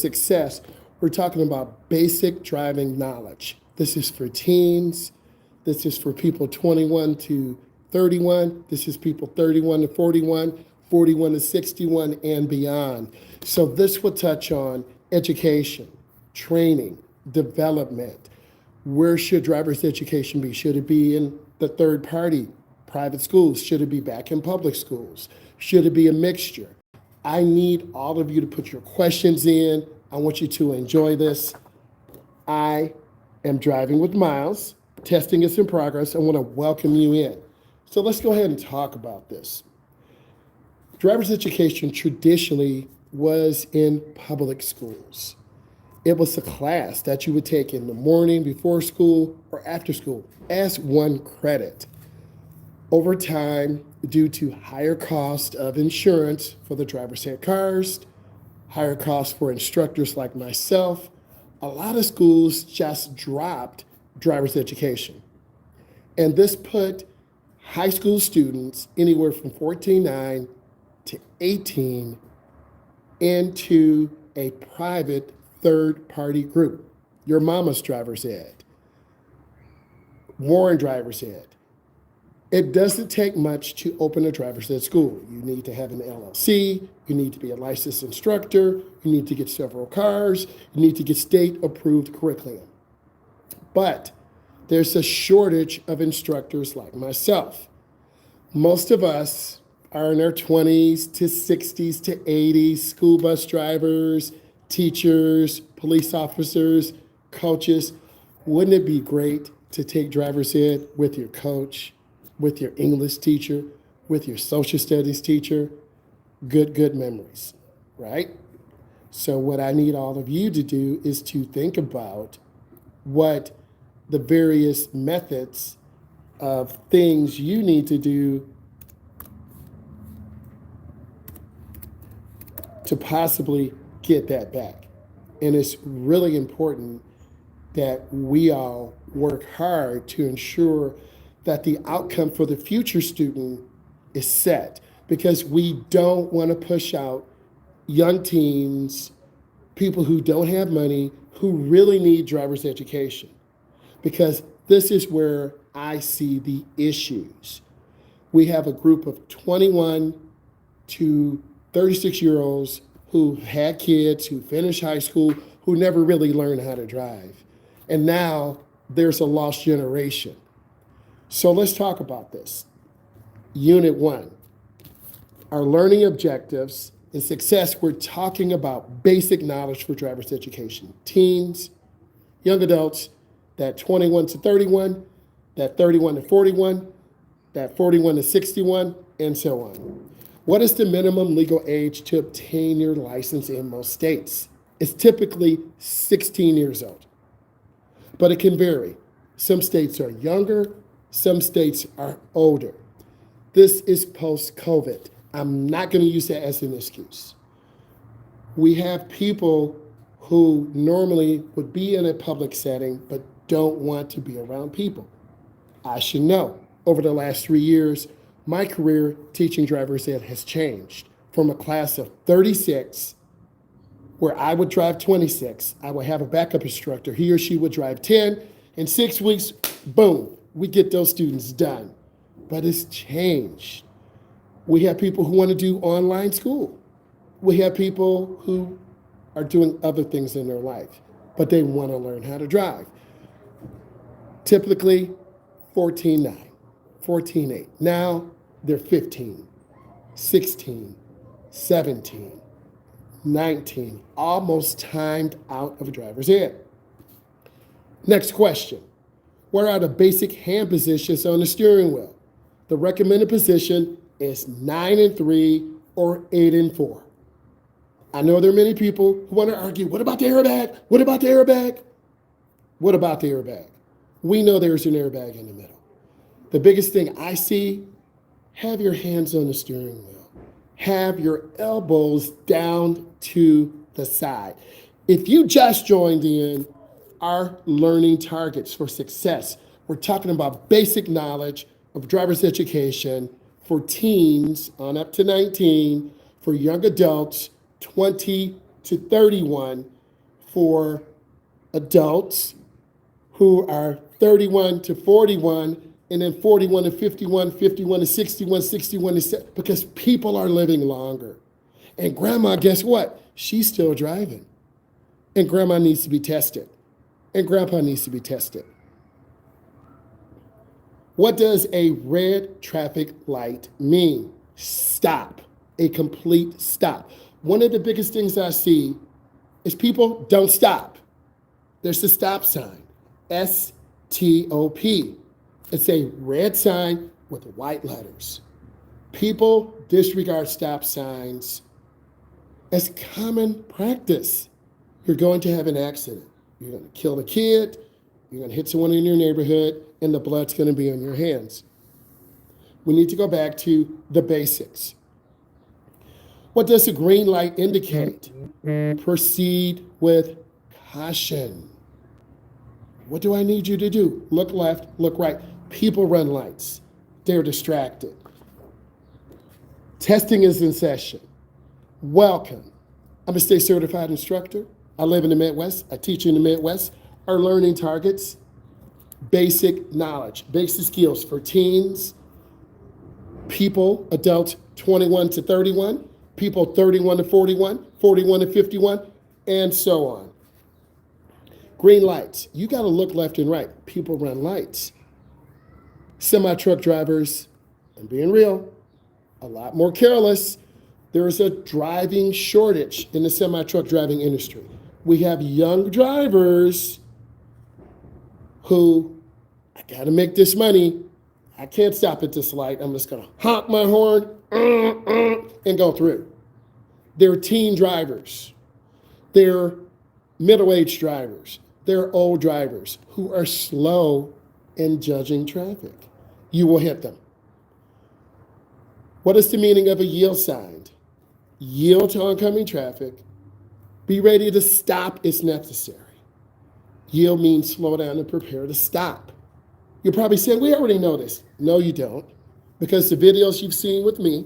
success, we're talking about basic driving knowledge. This is for teens. This is for people 21 to 31. This is people 31 to 41, 41 to 61, and beyond. So this will touch on education, training, development. Where should driver's education be? Should it be in the third party, private schools? Should it be back in public schools? Should it be a mixture? I need all of you to put your questions in. I want you to enjoy this. I am driving with Myles. Testing is in progress. I want to welcome you in. So let's go ahead and talk about this. Driver's education traditionally was in public schools. It was a class that you would take in the morning, before school, or after school as one credit. Over time, due to higher cost of insurance for the driver's ed cars, higher costs for instructors like myself, a lot of schools just dropped driver's education. And this put high school students anywhere from 14-9 to 18 into a private third-party group. Your mama's driver's ed, Warren driver's ed. It doesn't take much to open a driver's ed school. You need to have an LLC, you need to be a licensed instructor, you need to get several cars, you need to get state-approved curriculum. But there's a shortage of instructors like myself. Most of us are in our 20s to 60s to 80s, school bus drivers, teachers, police officers, coaches. Wouldn't it be great to take driver's ed with your coach, with your English teacher, with your social studies teacher? Good memories, right? So what I need all of you to do is to think about what the various methods of things you need to do to possibly get that back. And it's really important that we all work hard to ensure that the outcome for the future student is set, because we don't want to push out young teens, people who don't have money, who really need driver's education, because this is where I see the issues. We have a group of 21 to 36-year-olds who had kids, who finished high school, who never really learned how to drive. And now there's a lost generation. So let's talk about this. Unit 1, our learning objectives and success. We're talking about basic knowledge for driver's education. Teens, young adults, that 21 to 31, that 31 to 41, that 41 to 61, and so on. What is the minimum legal age to obtain your license in most states? It's typically 16 years old, but it can vary. Some states are younger, some states are older. This is post-COVID. I'm not going to use that as an excuse. We have people who normally would be in a public setting but don't want to be around people. I should know, over the last 3 years, my career teaching driver's ed has changed from a class of 36, where I would drive 26. I would have a backup instructor. He or she would drive 10. In 6 weeks, boom, we get those students done. But it's changed. We have people who want to do online school. We have people who are doing other things in their life, but they want to learn how to drive. Typically 14-9, 14-8. Now they're 15, 16, 17, 19, almost timed out of driver's ed. Next question. What are the basic hand positions on the steering wheel? The recommended position is 9 and 3 or 8 and 4. I know there are many people who want to argue, what about the airbag? What about the airbag? What about the airbag? We know there's an airbag in the middle. The biggest thing I see, have your hands on the steering wheel. Have your elbows down to the side. If you just joined in, our learning targets for success, we're talking about basic knowledge of driver's education for teens on up to 19, for young adults 20 to 31 for adults who are 31 to 41, and then 41 to 51, 51 to 61, 61 to 70, because people are living longer. And grandma, guess what? She's still driving. And grandma needs to be tested. And grandpa needs to be tested. What does a red traffic light mean? Stop. A complete stop. One of the biggest things I see is people don't stop. There's a stop sign. S-T-O-P. It's a red sign with white letters. People disregard stop signs as common practice. You're going to have an accident. You're going to kill a kid. You're going to hit someone in your neighborhood, and the blood's going to be on your hands. We need to go back to the basics. What does a green light indicate? Proceed with caution. What do I need you to do? Look left, look right. People run lights. They're distracted. Testing is in session. Welcome. I'm a state certified instructor. I live in the Midwest. I teach in the Midwest. Our learning targets, basic knowledge, basic skills for teens, people, adults 21 to 31, people 31 to 41, 41 to 51, and so on. Green lights. You got to look left and right. People run lights. Semi-truck drivers, I'm being real, a lot more careless. There is a driving shortage in the semi-truck driving industry. We have young drivers who, I got to make this money. I can't stop at this light. I'm just going to honk my horn and go through. They're teen drivers. They're middle-aged drivers. They're old drivers who are slow in judging traffic. You will hit them. What is the meaning of a yield sign? Yield to oncoming traffic. Be ready to stop if necessary. Yield means slow down and prepare to stop. You're probably saying, we already know this. No, you don't. Because the videos you've seen with me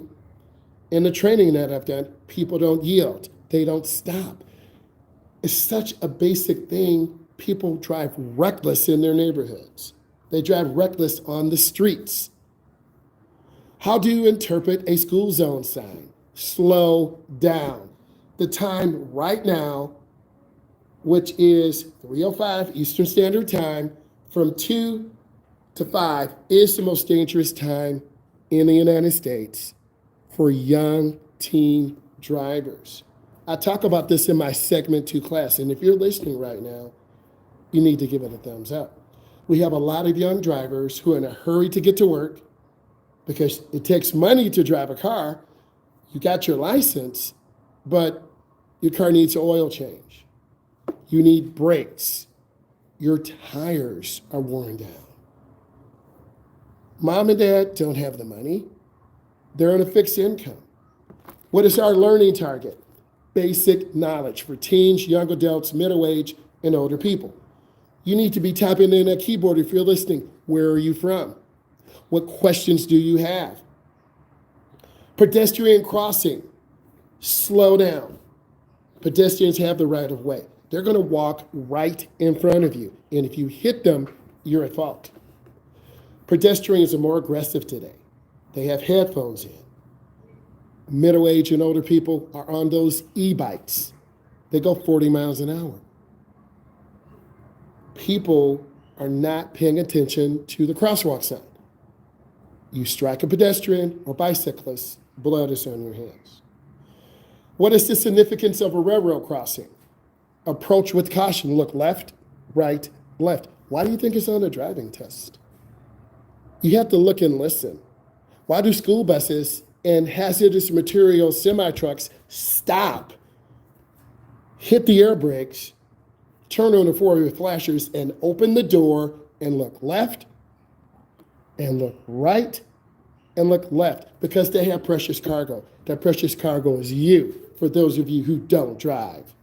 and the training that I've done, people don't yield. They don't stop. It's such a basic thing. People drive reckless in their neighborhoods. They drive reckless on the streets. How do you interpret a school zone sign? Slow down. The time right now, which is 3:05 Eastern Standard Time, from 2 to 5, is the most dangerous time in the United States for young teen drivers. I talk about this in my segment 2 class, and if you're listening right now, you need to give it a thumbs up. We have a lot of young drivers who are in a hurry to get to work because it takes money to drive a car. You got your license, but your car needs an oil change. You need brakes. Your tires are worn down. Mom and dad don't have the money. They're on a fixed income. What is our learning target? Basic knowledge for teens, young adults, middle age, and older people. You need to be tapping in that keyboard if you're listening. Where are you from? What questions do you have? Pedestrian crossing. Slow down. Pedestrians have the right of way. They're going to walk right in front of you. And if you hit them, you're at fault. Pedestrians are more aggressive today. They have headphones in. Middle-aged and older people are on those e-bikes. They go 40 miles an hour. People are not paying attention to the crosswalk sign. You strike a pedestrian or bicyclist, blood is on your hands. What is the significance of a railroad crossing? Approach with caution. Look left, right, left. Why do you think it's on a driving test? You have to look and listen. Why do school buses and hazardous material semi-trucks stop, hit the air brakes, turn on the four-wheel flashers, and open the door and look left and look right and look left? Because they have precious cargo. That precious cargo is you, for those of you who don't drive.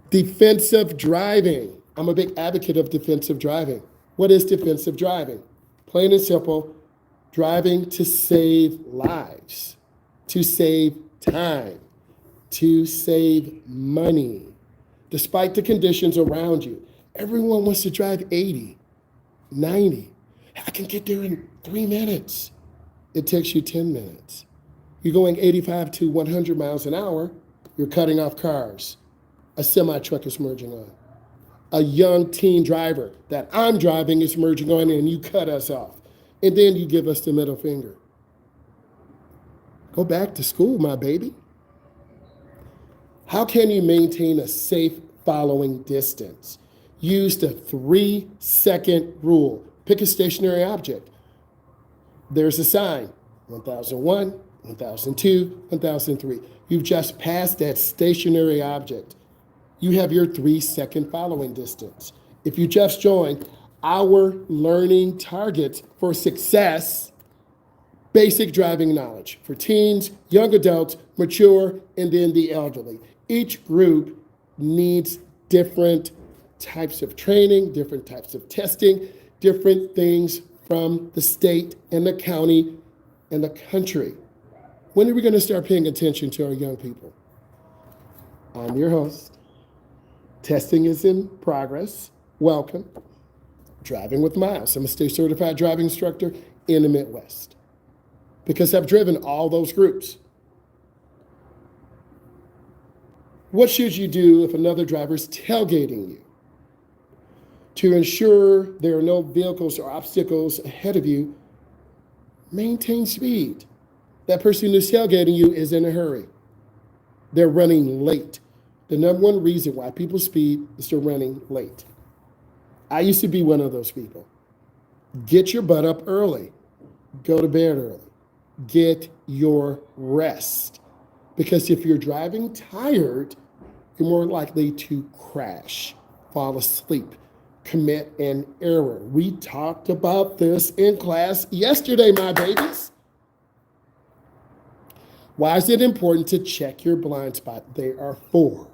Defensive driving. I'm a big advocate of defensive driving. What is defensive driving? Plain and simple, driving to save lives, to save time. to save money. Despite the conditions around you, everyone wants to drive 80, 90. I can get there in 3 minutes. It takes you 10 minutes. You're going 85 to 100 miles an hour, you're cutting off cars. A semi-truck is merging on. A young teen driver that I'm driving is merging on, and you cut us off. And then you give us the middle finger. Go back to school, my baby. How can you maintain a safe following distance? Use the 3-second rule. Pick a stationary object. There's a sign, 1001, 1002, 1003. You've just passed that stationary object. You have your 3-second following distance. If you just joined our learning targets for success, basic driving knowledge for teens, young adults, mature, and then the elderly. Each group needs different types of training, different types of testing, different things from the state and the county and the country. When are we going to start paying attention to our young people? I'm your host. Testing is in progress. Welcome. Driving with Myles. I'm a state certified driving instructor in the Midwest because I've driven all those groups. What should you do if another driver is tailgating you? To ensure there are no vehicles or obstacles ahead of you, maintain speed. That person who's tailgating you is in a hurry. They're running late. The number one reason why people speed is they're running late. I used to be one of those people. Get your butt up early. Go to bed early. Get your rest. Because if you're driving tired, you're more likely to crash, fall asleep, commit an error. We talked about this in class yesterday, my babies. Why is it important to check your blind spot? There are 4.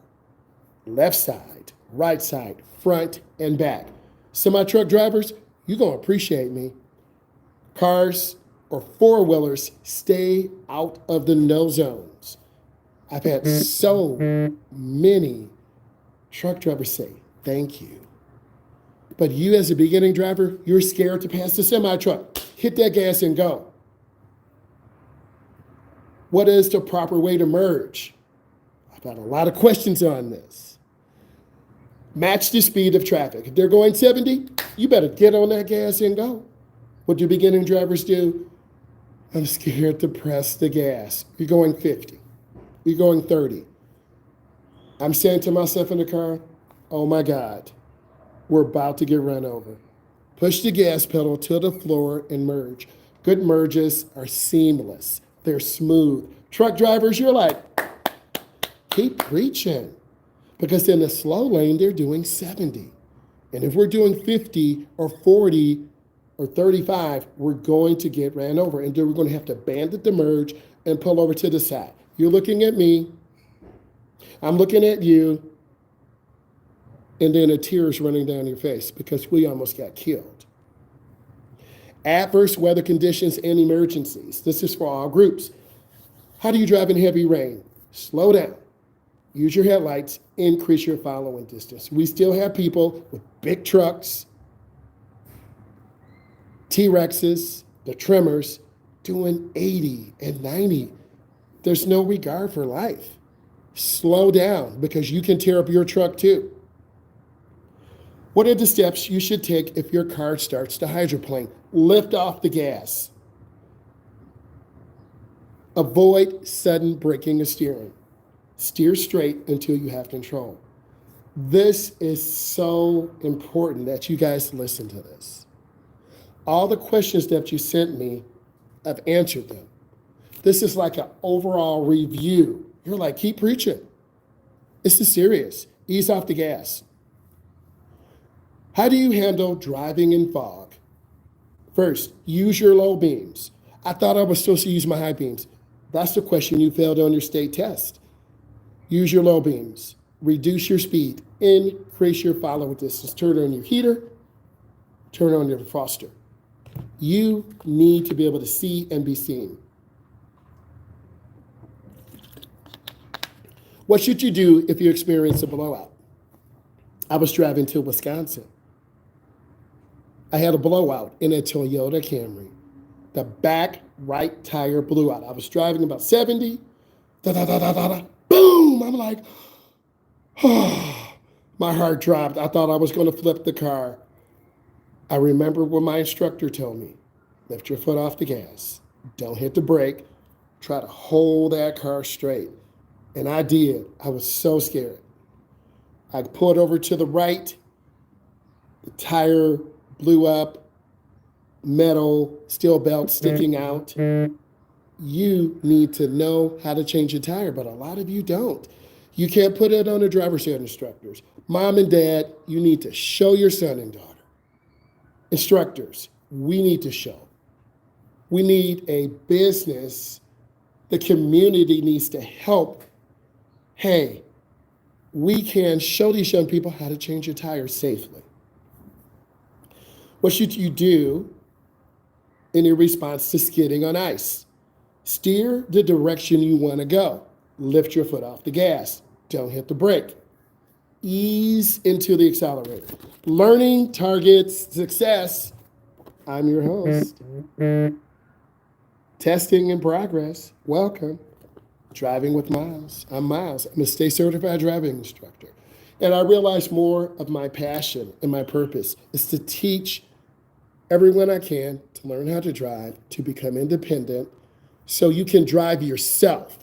Left side, right side, front, and back. Semi-truck drivers, you're going to appreciate me. Cars or 4-wheelers, stay out of the no zones. I've had so many truck drivers say, thank you. But you as a beginning driver, you're scared to pass the semi-truck. Hit that gas and go. What is the proper way to merge? I've got a lot of questions on this. Match the speed of traffic. If they're going 70, you better get on that gas and go. What do beginning drivers do? I'm scared to press the gas. You're going 50. You're going 30. I'm saying to myself in the car, oh my God, we're about to get run over. Push the gas pedal to the floor and merge. Good merges are seamless. They're smooth. Truck drivers, you're like, keep preaching. Because in the slow lane, they're doing 70. And if we're doing 50 or 40 or 35, we're going to get ran over. And then we're going to have to bandit the merge and pull over to the side. You're looking at me. I'm looking at you. And then a tear is running down your face because we almost got killed. Adverse weather conditions and emergencies. This is for all groups. How do you drive in heavy rain? Slow down. Use your headlights. Increase your following distance. We still have people with big trucks, T-Rexes, the trimmers, doing 80 and 90. There's no regard for life. Slow down because you can tear up your truck too. What are the steps you should take if your car starts to hydroplane? Lift off the gas. Avoid sudden braking of steering. Steer straight until you have control. This is so important that you guys listen to this. All the questions that you sent me, I've answered them. This is like an overall review. You're like, keep preaching. This is serious. Ease off the gas. How do you handle driving in fog? First, use your low beams. I thought I was supposed to use my high beams. That's the question you failed on your state test. Use your low beams. Reduce your speed. Increase your following distance. Turn on your heater. Turn on your defroster. You need to be able to see and be seen. What should you do if you experience a blowout? I was driving to Wisconsin. I had a blowout in a Toyota Camry. The back right tire blew out. I was driving about 70. Da, da, da, da, da, da. Boom! I'm like, oh, my heart dropped. I thought I was going to flip the car. I remember what my instructor told me. Lift your foot off the gas. Don't hit the brake. Try to hold that car straight. And I did. I was so scared. I pulled over to the right. The tire blew up. Metal, steel belt sticking out. You need to know how to change a tire, but a lot of you don't. You can't put it on the driver's ed instructors. Mom and dad, you need to show your son and daughter. Instructors, we need to show. We need a business. The community needs to help. Hey, we can show these young people how to change a tire safely. What should you do in your response to skidding on ice? Steer the direction you want to go. Lift your foot off the gas. Don't hit the brake. Ease into the accelerator. Learning targets success. I'm your host. Testing in progress. Welcome. Driving with Myles. I'm Myles. I'm a state certified driving instructor. And I realize more of my passion and my purpose is to teach everyone I can to learn how to drive, to become independent, so you can drive yourself.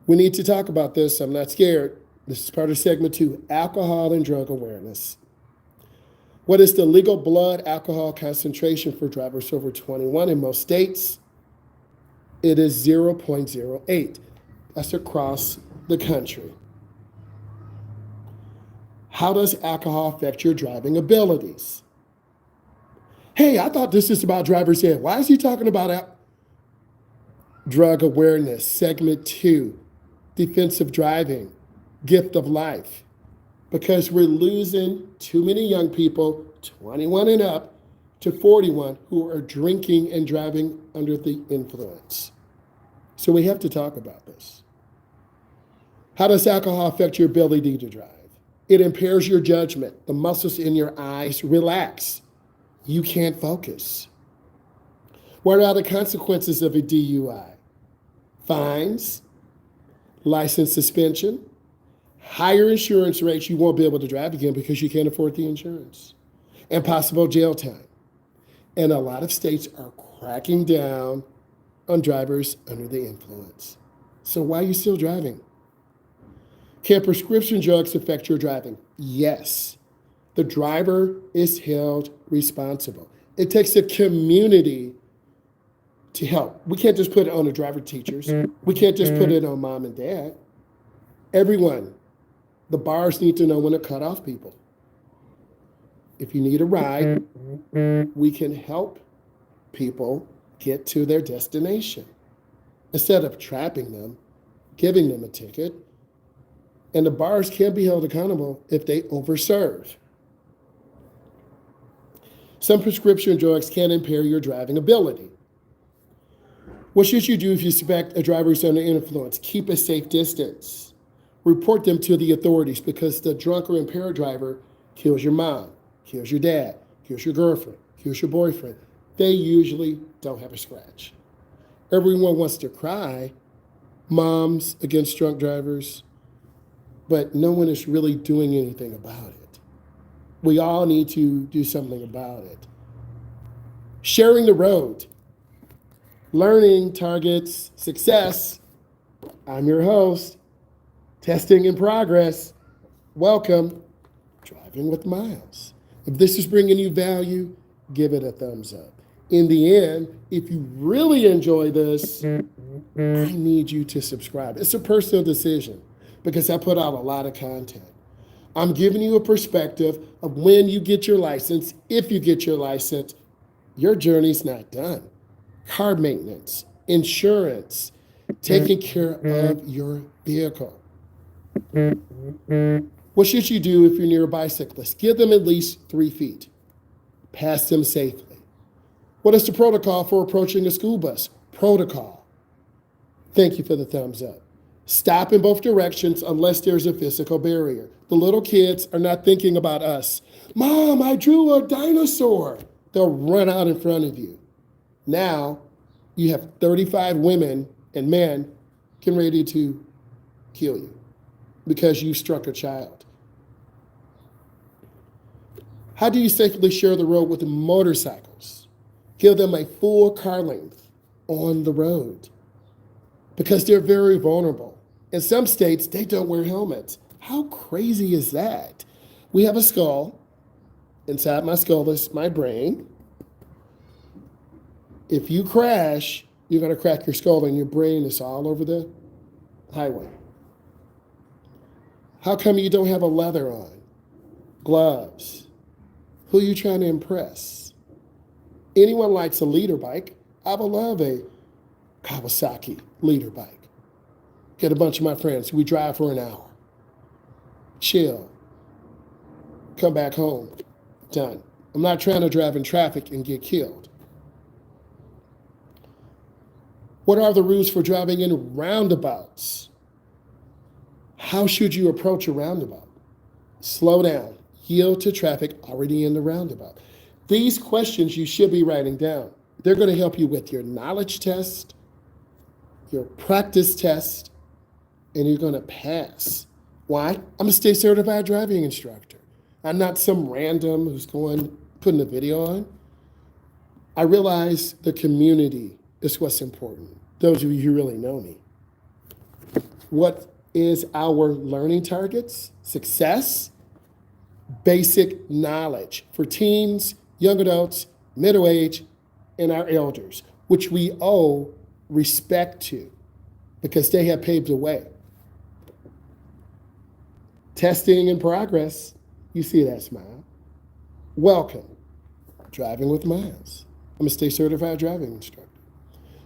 We need to talk about this. I'm not scared. This is part of segment 2, alcohol and drug awareness. What is the legal blood alcohol concentration for drivers over 21 in most states? It is 0.08. That's across the country. How does alcohol affect your driving abilities? Hey, I thought this is about driver's ed. Why is he talking about drug awareness? Segment 2, defensive driving, gift of life. Because we're losing too many young people, 21 and up, to 41, who are drinking and driving under the influence. So we have to talk about this. How does alcohol affect your ability to drive? It impairs your judgment. The muscles in your eyes relax. You can't focus. What are the consequences of a DUI? Fines, license suspension, higher insurance rates. You won't be able to drive again because you can't afford the insurance, and possible jail time. And a lot of states are cracking down on drivers under the influence. So why are you still driving? Can prescription drugs affect your driving? Yes. The driver is held responsible. It takes a community to help. We can't just put it on the driver teachers. We can't just put it on mom and dad. Everyone. The bars need to know when to cut off people. If you need a ride, we can help people get to their destination instead of trapping them, giving them a ticket. And the bars can be held accountable if they overserve. Some prescription drugs can impair your driving ability. What should you do if you suspect a driver is under influence? Keep a safe distance. Report them to the authorities, because the drunk or impaired driver kills your mom, kills your dad, kills your girlfriend, kills your boyfriend. They usually don't have a scratch. Everyone wants to cry, moms against drunk drivers, but no one is really doing anything about it. We all need to do something about it. Sharing the road. Learning targets success. I'm your host. Testing in progress. Welcome. Driving with Myles. If this is bringing you value, give it a thumbs up. In the end, if you really enjoy this, I need you to subscribe. It's a personal decision because I put out a lot of content. I'm giving you a perspective of when you get your license. If you get your license, your journey's not done. Car maintenance, insurance, taking care of your vehicle. What should you do if you're near a bicyclist? Give them at least 3 feet. Pass them safely. What is the protocol for approaching a school bus? Protocol. Thank you for the thumbs up. Stop in both directions unless there's a physical barrier. The little kids are not thinking about us. Mom, I drew a dinosaur. They'll run out in front of you. Now you have 35 women and men getting ready to kill you because you struck a child. How do you safely share the road with motorcycles? Give them a full car length on the road because they're very vulnerable. In some states, they don't wear helmets. How crazy is that? We have a skull. Inside my skull is my brain. If you crash, you're going to crack your skull and your brain is all over the highway. How come you don't have a leather on? Gloves. Who are you trying to impress? Anyone likes a leader bike? I would love a Kawasaki leader bike. Get a bunch of my friends. We drive for an hour. Chill. Come back home. Done. I'm not trying to drive in traffic and get killed. What are the rules for driving in roundabouts? How should you approach a roundabout? Slow down. Yield to traffic already in the roundabout. These questions you should be writing down. They're going to help you with your knowledge test, your practice test, and you're going to pass. Why? I'm a state certified driving instructor. I'm not some random who's putting a video on. I realize the community is what's important. Those of you who really know me. What is our learning targets? Success, basic knowledge for teens, young adults, middle age, and our elders, which we owe respect to because they have paved the way. Testing in progress. You see that smile. Welcome. Driving with Myles. I'm a state certified driving instructor.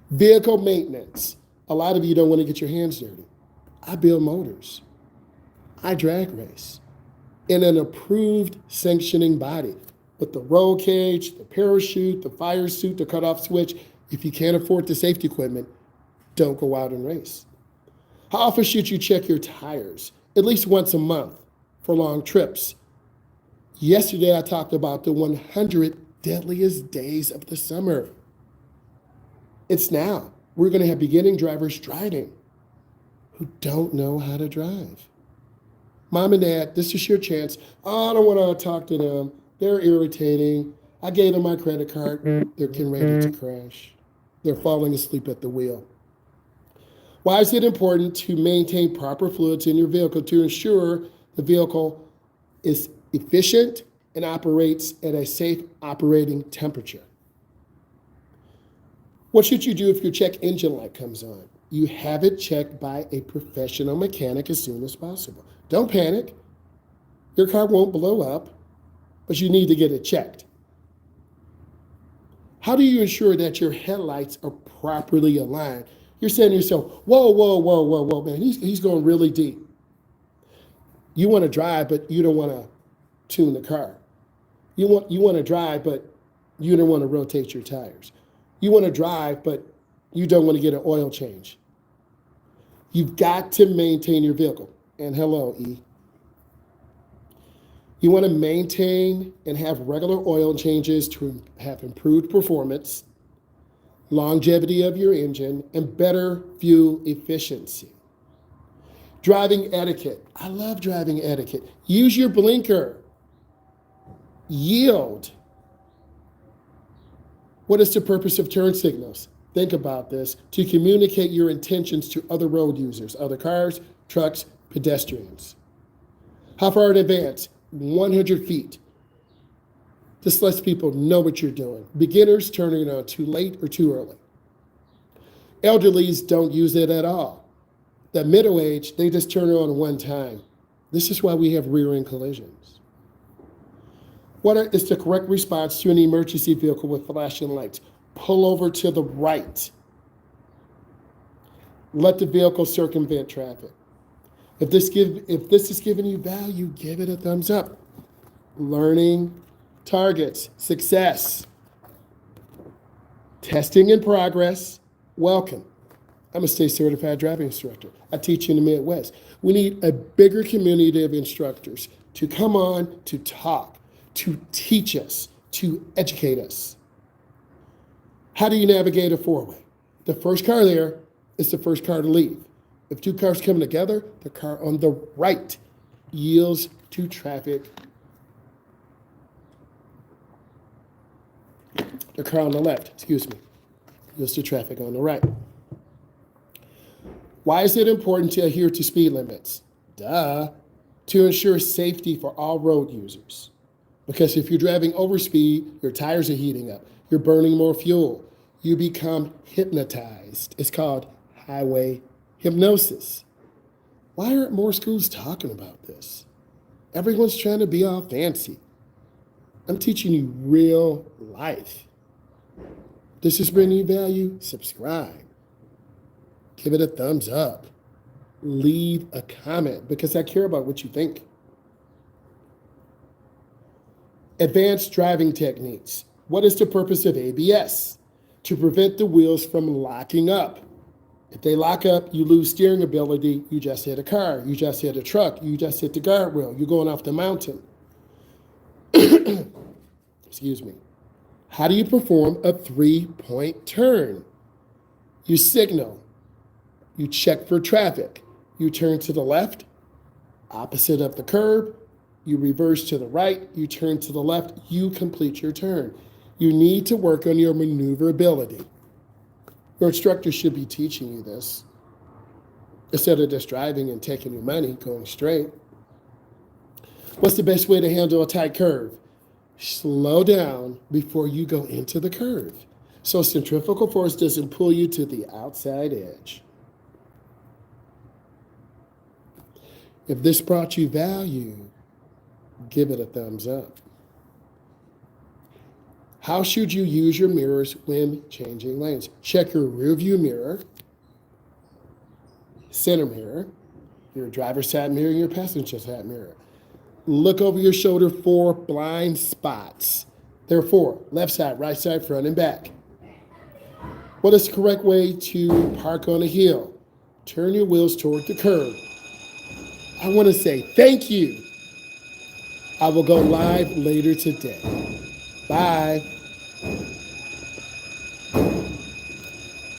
Vehicle maintenance. A lot of you don't want to get your hands dirty. I build motors. I drag race in an approved sanctioning body with the roll cage, the parachute, the fire suit, the cutoff switch. If you can't afford the safety equipment, don't go out and race. How often should you check your tires? At least once a month for long trips. Yesterday, I talked about the 100 deadliest days of the summer. It's now. We're going to have beginning drivers driving who don't know how to drive. Mom and Dad, this is your chance. Oh, I don't want to talk to them. They're irritating. I gave them my credit card. They're getting ready to crash. They're falling asleep at the wheel. Why is it important to maintain proper fluids in your vehicle to ensure the vehicle is efficient and operates at a safe operating temperature? What should you do if your check engine light comes on? You have it checked by a professional mechanic as soon as possible. Don't panic. Your car won't blow up, but you need to get it checked. How do you ensure that your headlights are properly aligned? You're saying to yourself, whoa, man, he's going really deep. You want to drive, but you don't want to tune the car. You want to drive, but you don't want to rotate your tires. You want to drive, but you don't want to get an oil change. You've got to maintain your vehicle. And hello, E. You want to maintain and have regular oil changes to have improved performance, longevity of your engine, and better fuel efficiency. Driving etiquette. I love driving etiquette. Use your blinker. Yield. What is the purpose of turn signals? Think about this. To communicate your intentions to other road users, other cars, trucks, pedestrians. How far in advance? 100 feet. This lets people know what you're doing. Beginners turning it on too late or too early. Elderlies don't use it at all. The middle age, they just turn it on one time. This is why we have rear-end collisions. What is the correct response to an emergency vehicle with flashing lights? Pull over to the right. Let the vehicle circumvent traffic. If this is giving you value, give it a thumbs up. Learning targets, success. Testing in progress, welcome. I'm a state certified driving instructor. I teach in the Midwest. We need a bigger community of instructors to come on to talk, to teach us, to educate us. How do you navigate a four-way? The first car there is the first car to leave. If two cars come together, the car on the right yields to traffic. The car on the left, yields to traffic on the right. Why is it important to adhere to speed limits? Duh. To ensure safety for all road users. Because if you're driving over speed, your tires are heating up. You're burning more fuel. You become hypnotized. It's called highway hypnosis. Why aren't more schools talking about this? Everyone's trying to be all fancy. I'm teaching you real life. This is bringing you value. Subscribe. Give it a thumbs up. Leave a comment because I care about what you think. Advanced driving techniques. What is the purpose of ABS? To prevent the wheels from locking up. If they lock up, you lose steering ability. You just hit a car. You just hit a truck. You just hit the guardrail. You're going off the mountain. Excuse me. How do you perform a three-point turn? You signal. You check for traffic. You turn to the left, opposite of the curb. You reverse to the right. You turn to the left. You complete your turn. You need to work on your maneuverability. Your instructor should be teaching you this instead of just driving and taking your money, going straight. What's the best way to handle a tight curve? Slow down before you go into the curve, so centrifugal force doesn't pull you to the outside edge. If this brought you value, give it a thumbs up. How should you use your mirrors when changing lanes? Check your rear view mirror, center mirror, your driver's side mirror, and your passenger side mirror. Look over your shoulder for blind spots. There are four: left side, right side, front, and back. What is the correct way to park on a hill? Turn your wheels toward the curb. I want to say thank you. I will go live later today. Bye.